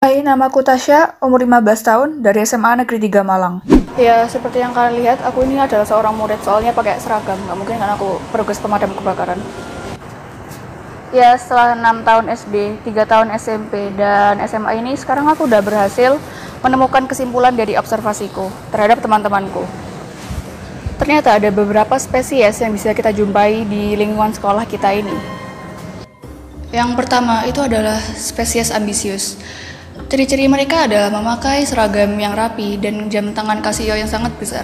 Hai, namaku Tasya, umur 15 tahun, dari SMA Negeri 3 Malang. Ya, seperti yang kalian lihat, aku ini adalah seorang murid, soalnya pakai seragam. Nggak mungkin kan aku petugas pemadam kebakaran. Ya, setelah 6 tahun SD, 3 tahun SMP, dan SMA ini, sekarang aku udah berhasil menemukan kesimpulan dari observasiku terhadap teman-temanku. Ternyata ada beberapa spesies yang bisa kita jumpai di lingkungan sekolah kita ini. Yang pertama itu adalah spesies ambisius. Ciri-ciri mereka adalah memakai seragam yang rapi dan jam tangan Casio yang sangat besar.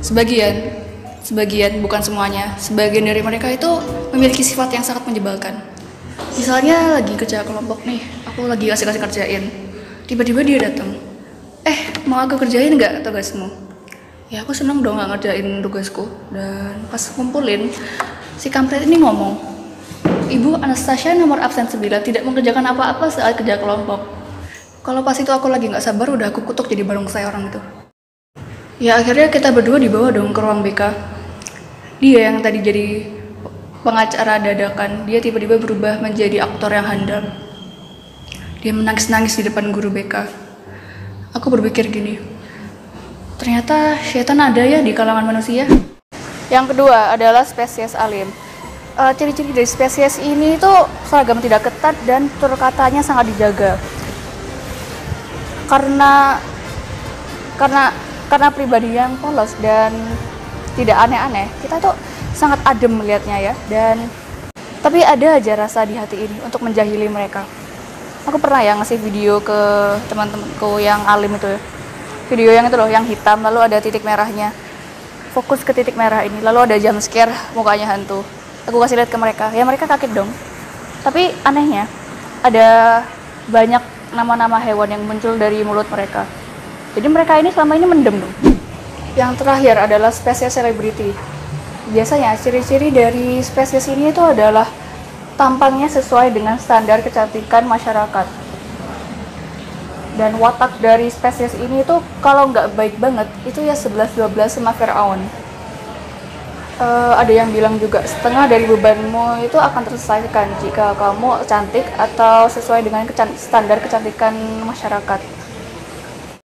Sebagian, bukan semuanya, sebagian dari mereka itu memiliki sifat yang sangat menyebalkan. Misalnya lagi kerja kelompok nih, aku lagi kasih kerjain. Tiba-tiba dia datang. Mau aku kerjain nggak tugasmu? Ya aku seneng dong nggak ngerjain tugasku. Dan pas kumpulin, si kampret ini ngomong, Ibu Anastasia nomor absen 9 tidak mengerjakan apa-apa saat kerja kelompok. Kalau pas itu aku lagi nggak sabar, udah aku kutuk jadi barongsai orang itu. Ya akhirnya kita berdua dibawa dong ke ruang BK. Dia yang tadi jadi pengacara dadakan, dia tiba-tiba berubah menjadi aktor yang handal. Dia menangis-nangis di depan guru BK. Aku berpikir gini, ternyata setan ada ya di kalangan manusia. Yang kedua adalah spesies alim. Ciri-ciri dari spesies ini tuh seragam tidak ketat dan tutur katanya sangat dijaga. Karena pribadi yang polos dan tidak aneh-aneh, kita tuh sangat adem melihatnya ya. Tapi ada aja rasa di hati ini untuk menjahili mereka. Aku pernah ya ngasih video ke teman-temanku yang alim itu ya. Video yang itu loh, yang hitam lalu ada titik merahnya. Fokus ke titik merah ini, lalu ada jump scare mukanya hantu. Aku kasih lihat ke mereka, ya mereka kaget dong. Tapi anehnya, ada banyak nama-nama hewan yang muncul dari mulut mereka. Jadi mereka ini selama ini mendem dong. Yang terakhir adalah spesies selebriti. Biasanya ciri-ciri dari spesies ini itu adalah tampangnya sesuai dengan standar kecantikan masyarakat. Dan watak dari spesies ini tuh kalau nggak baik banget, itu ya 11-12 sama Firaun. Ada yang bilang juga setengah dari bebanmu itu akan terselesaikan jika kamu cantik atau sesuai dengan standar kecantikan masyarakat.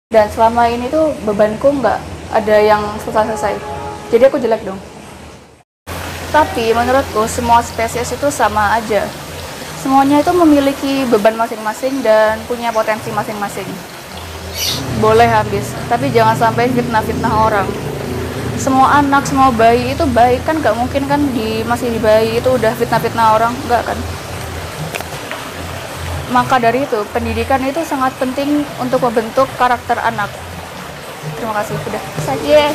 Dan selama ini tuh bebanku nggak ada yang selesai-selesai, jadi aku jelek dong. Tapi menurutku semua spesies itu sama aja. Semuanya itu memiliki beban masing-masing dan punya potensi masing-masing. Boleh habis, tapi jangan sampai fitnah-fitnah orang. Semua anak, semua bayi itu baik kan, nggak mungkin kan masih di bayi itu udah fitnah-fitnah orang, nggak kan. Maka dari itu pendidikan itu sangat penting untuk membentuk karakter anak. Terima kasih, udah saja.